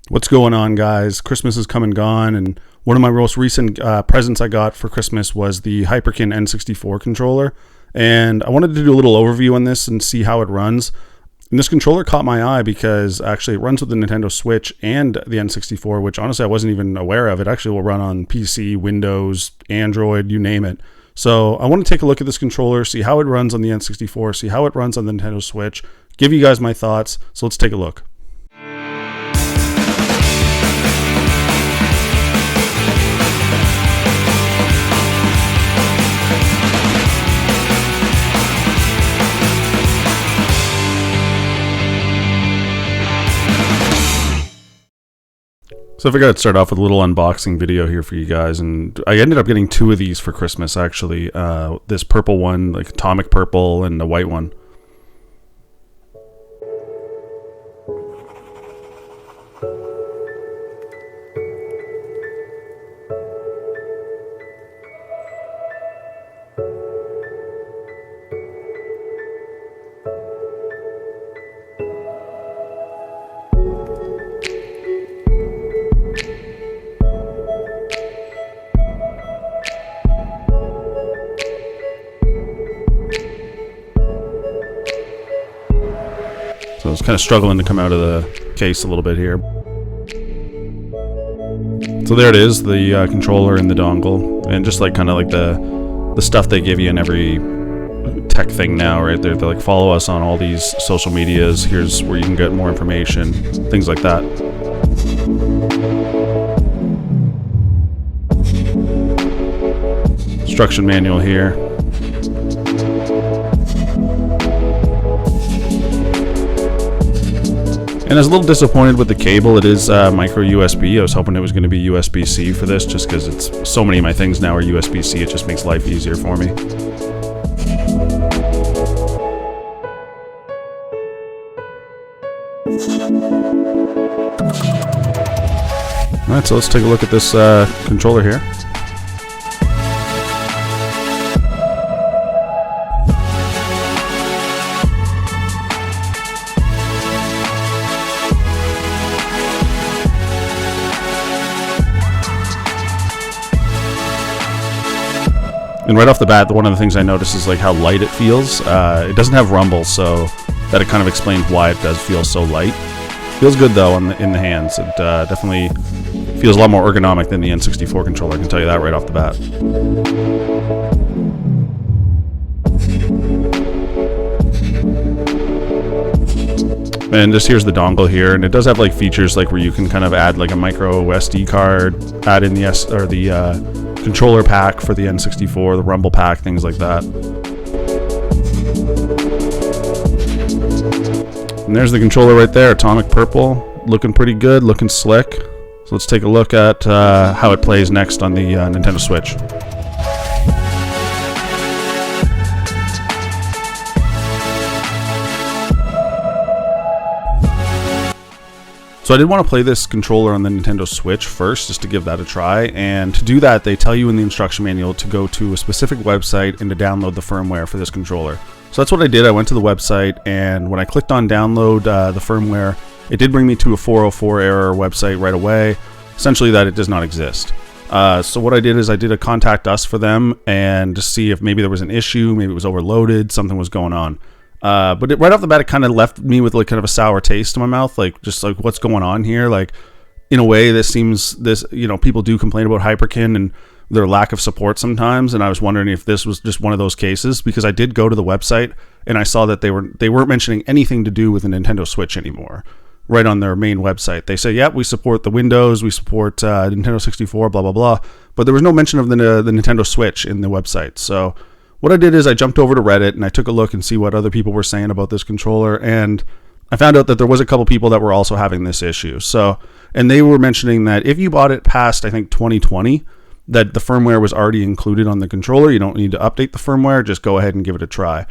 What's going on, guys? Christmas has come and gone, and one of my most recent presents I got for Christmas was the Hyperkin N64 controller, and I wanted to do a little overview on this and see how it runs. And this controller caught my eye because actually it runs with the Nintendo Switch and the N64, which honestly I wasn't even aware of. It actually will run on PC, Windows, Android, you name it. So I want to take a look at this controller, see how it runs on the N64, see how it runs on the Nintendo Switch, give you guys my thoughts. So let's take a look. So I figured I'd start off with a little unboxing video here for you guys, and I ended up getting two of these for Christmas actually. This purple one, like atomic purple, and the white one. So I was kind of struggling to come out of the case a little bit here. So there it is, the controller and the dongle, and just like kind of like the stuff they give you in every tech thing now, right? They're like, follow us on all these social medias. Here's where you can get more information, things like that. Instruction manual here. And I was a little disappointed with the cable. It is micro USB. I was hoping it was going to be USB-C for this, just because it's so many of my things now are USB-C. It just makes life easier for me. Alright, so let's take a look at this controller here. And right off the bat, one of the things I noticed is like how light it feels. It doesn't have rumble, so that it kind of explains why it does feel so light. Feels good though in the hands. It definitely feels a lot more ergonomic than the N64 controller. I can tell you that right off the bat. And just here's the dongle here, and it does have like features like where you can kind of add like a micro SD card, add in the controller pack for the N64, the rumble pack, things like that. And there's the controller right there, atomic purple, looking pretty good, looking slick. So let's take a look at how it plays next on the Nintendo Switch. So I did want to play this controller on the Nintendo Switch first, just to give that a try. And to do that, they tell you in the instruction manual to go to a specific website and to download the firmware for this controller. So that's what I did. I went to the website, and when I clicked on download the firmware, it did bring me to a 404 error website right away, essentially that it does not exist. So what I did is I did a contact us for them and just see if maybe there was an issue, maybe it was overloaded, something was going on. But right off the bat, it kind of left me with like kind of a sour taste in my mouth, like just like what's going on here. Like in a way, people do complain about Hyperkin and their lack of support sometimes, and I was wondering if this was just one of those cases, because I did go to the website and I saw that they weren't mentioning anything to do with the Nintendo Switch anymore. Right on their main website, they say, "Yep, we support the Windows, we support Nintendo 64, blah blah blah," but there was no mention of the Nintendo Switch in the website. So what I did is I jumped over to Reddit and I took a look and see what other people were saying about this controller, and I found out that there was a couple people that were also having this issue. So, and they were mentioning that if you bought it past, I think 2020, that the firmware was already included on the controller. You don't need to update the firmware, just go ahead and give it a try.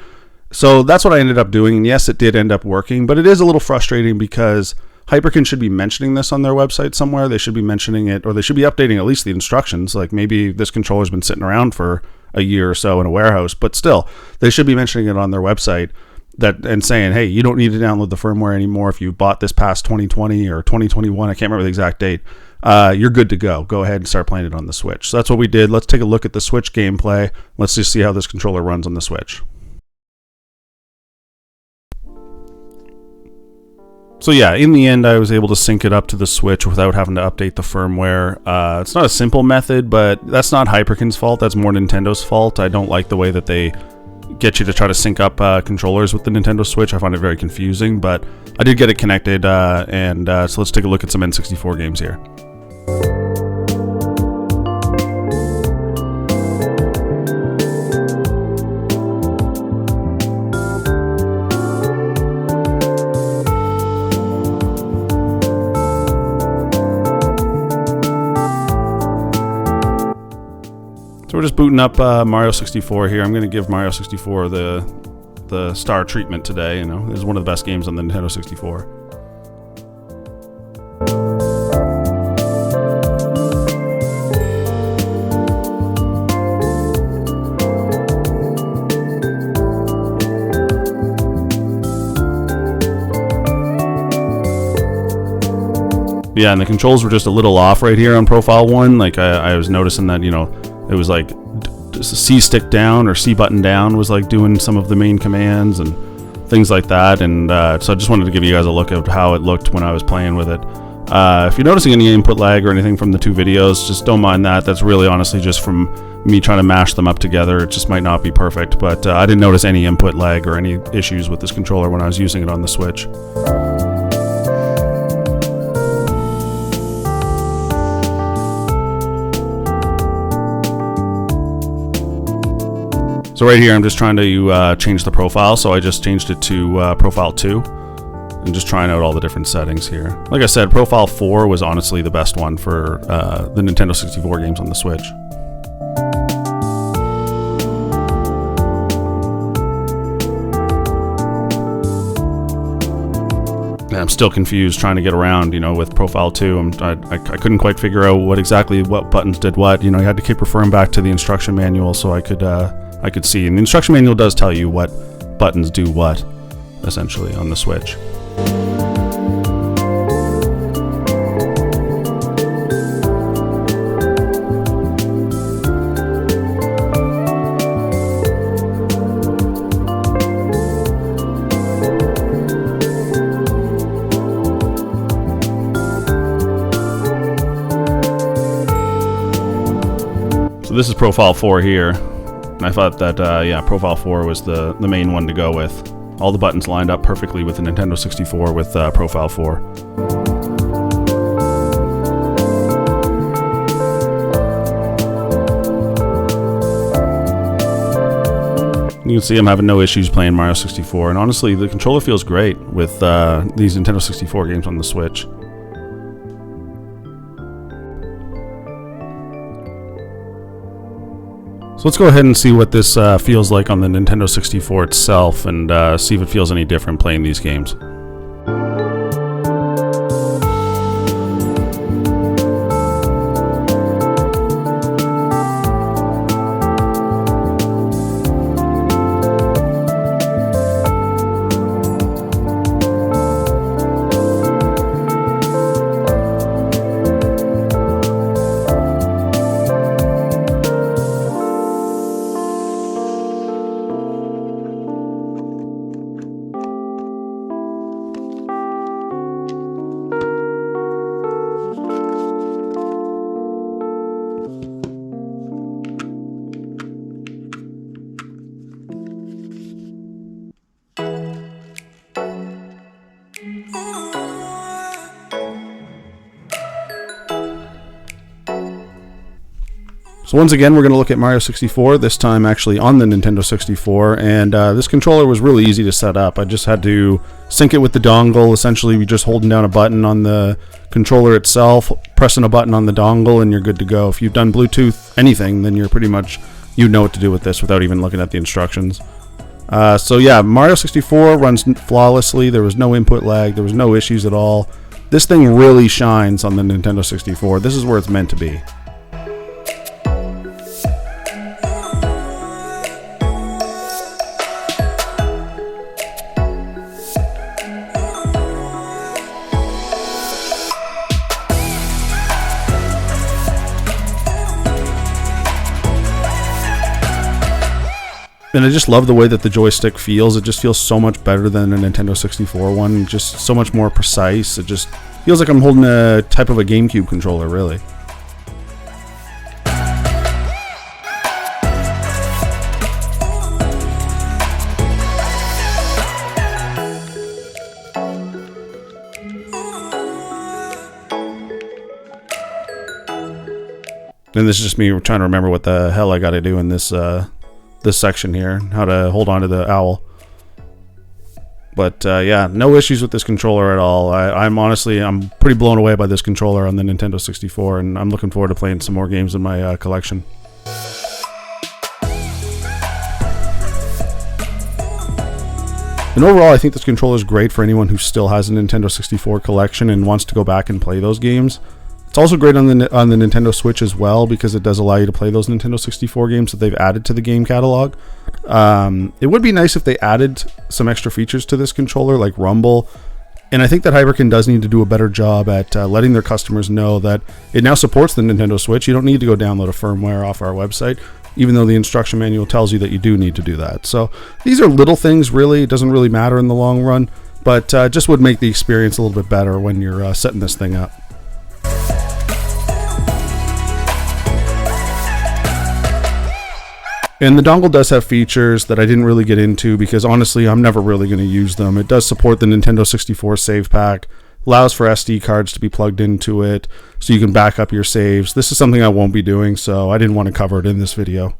So that's what I ended up doing, and yes, it did end up working, but it is a little frustrating because Hyperkin should be mentioning this on their website somewhere. They should be mentioning it, or they should be updating at least the instructions. Like maybe this controller's been sitting around for a year or so in a warehouse, but still, they should be mentioning it on their website. and saying, hey, you don't need to download the firmware anymore if you bought this past 2020 or 2021. I can't remember the exact date. You're good to go. Go ahead and start playing it on the Switch. So that's what we did. Let's take a look at the Switch gameplay. Let's just see how this controller runs on the Switch. So yeah, in the end, I was able to sync it up to the Switch without having to update the firmware. It's not a simple method, but that's not Hyperkin's fault. That's more Nintendo's fault. I don't like the way that they get you to try to sync up controllers with the Nintendo Switch. I find it very confusing, but I did get it connected, so let's take a look at some N64 games here. So we're just booting up Mario 64 here. I'm going to give Mario 64 the star treatment today. You know, this is one of the best games on the Nintendo 64. Yeah, and the controls were just a little off right here on Profile 1. Like I was noticing that, you know, it was like C stick down or C button down was like doing some of the main commands and things like that. And so I just wanted to give you guys a look at how it looked when I was playing with it. If you're noticing any input lag or anything from the two videos, just don't mind that. That's really honestly just from me trying to mash them up together. It just might not be perfect, but I didn't notice any input lag or any issues with this controller when I was using it on the Switch. So right here, I'm just trying to change the profile. So I just changed it to Profile 2 and just trying out all the different settings here. Like I said, Profile 4 was honestly the best one for the Nintendo 64 games on the Switch. And I'm still confused trying to get around, you know, with Profile 2. I couldn't quite figure out what buttons did what. You know, you had to keep referring back to the instruction manual so I could see. And the instruction manual does tell you what buttons do what, essentially, on the Switch. So this is Profile 4 here. And I thought that, yeah, Profile 4 was the main one to go with. All the buttons lined up perfectly with the Nintendo 64 with Profile 4. You can see I'm having no issues playing Mario 64, and honestly, the controller feels great with these Nintendo 64 games on the Switch. So let's go ahead and see what this feels like on the Nintendo 64 itself, and see if it feels any different playing these games. So once again, we're going to look at Mario 64, this time actually on the Nintendo 64, and this controller was really easy to set up. I just had to sync it with the dongle. Essentially, you're just holding down a button on the controller itself, pressing a button on the dongle, and you're good to go. If you've done Bluetooth anything, then you're pretty much, you know what to do with this without even looking at the instructions. So yeah, Mario 64 runs flawlessly. There was no input lag. There was no issues at all. This thing really shines on the Nintendo 64. This is where it's meant to be. And I just love the way that the joystick feels. It just feels so much better than a Nintendo 64 one. Just so much more precise. It just feels like I'm holding a type of a GameCube controller, really. And this is just me trying to remember what the hell I got to do in this this section here, how to hold on to the owl. But yeah, no issues with this controller at all. I'm pretty blown away by this controller on the Nintendo 64, and I'm looking forward to playing some more games in my collection. And overall, I think this controller is great for anyone who still has a Nintendo 64 collection and wants to go back and play those games. It's also great on the Nintendo Switch as well, because it does allow you to play those Nintendo 64 games that they've added to the game catalog. It would be nice if they added some extra features to this controller, like Rumble. And I think that Hyperkin does need to do a better job at letting their customers know that it now supports the Nintendo Switch. You don't need to go download a firmware off our website, even though the instruction manual tells you that you do need to do that. So these are little things, really. It doesn't really matter in the long run, but just would make the experience a little bit better when you're setting this thing up. And the dongle does have features that I didn't really get into because honestly, I'm never really going to use them. It does support the Nintendo 64 save pack, allows for SD cards to be plugged into it so you can back up your saves. This is something I won't be doing, so I didn't want to cover it in this video.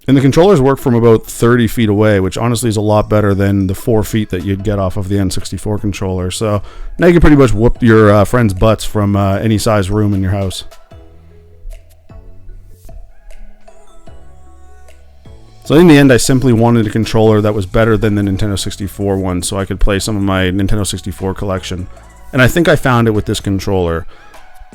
And the controllers work from about 30 feet away, which honestly is a lot better than the 4 feet that you'd get off of the N64 controller. So now you can pretty much whoop your friends' butts from any size room in your house. So in the end, I simply wanted a controller that was better than the Nintendo 64 one so I could play some of my Nintendo 64 collection. And I think I found it with this controller.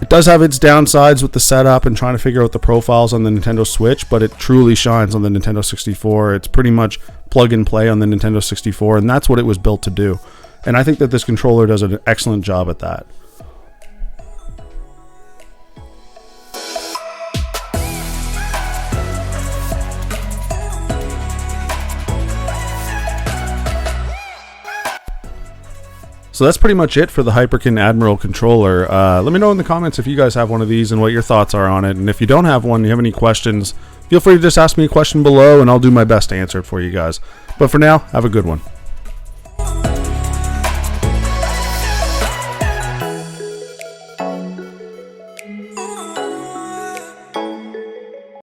It does have its downsides with the setup and trying to figure out the profiles on the Nintendo Switch, but it truly shines on the Nintendo 64. It's pretty much plug and play on the Nintendo 64, and that's what it was built to do. And I think that this controller does an excellent job at that. So that's pretty much it for the Hyperkin Admiral controller. Let me know in the comments if you guys have one of these and what your thoughts are on it. And if you don't have one, you have any questions, feel free to just ask me a question below and I'll do my best to answer it for you guys. But for now, have a good one.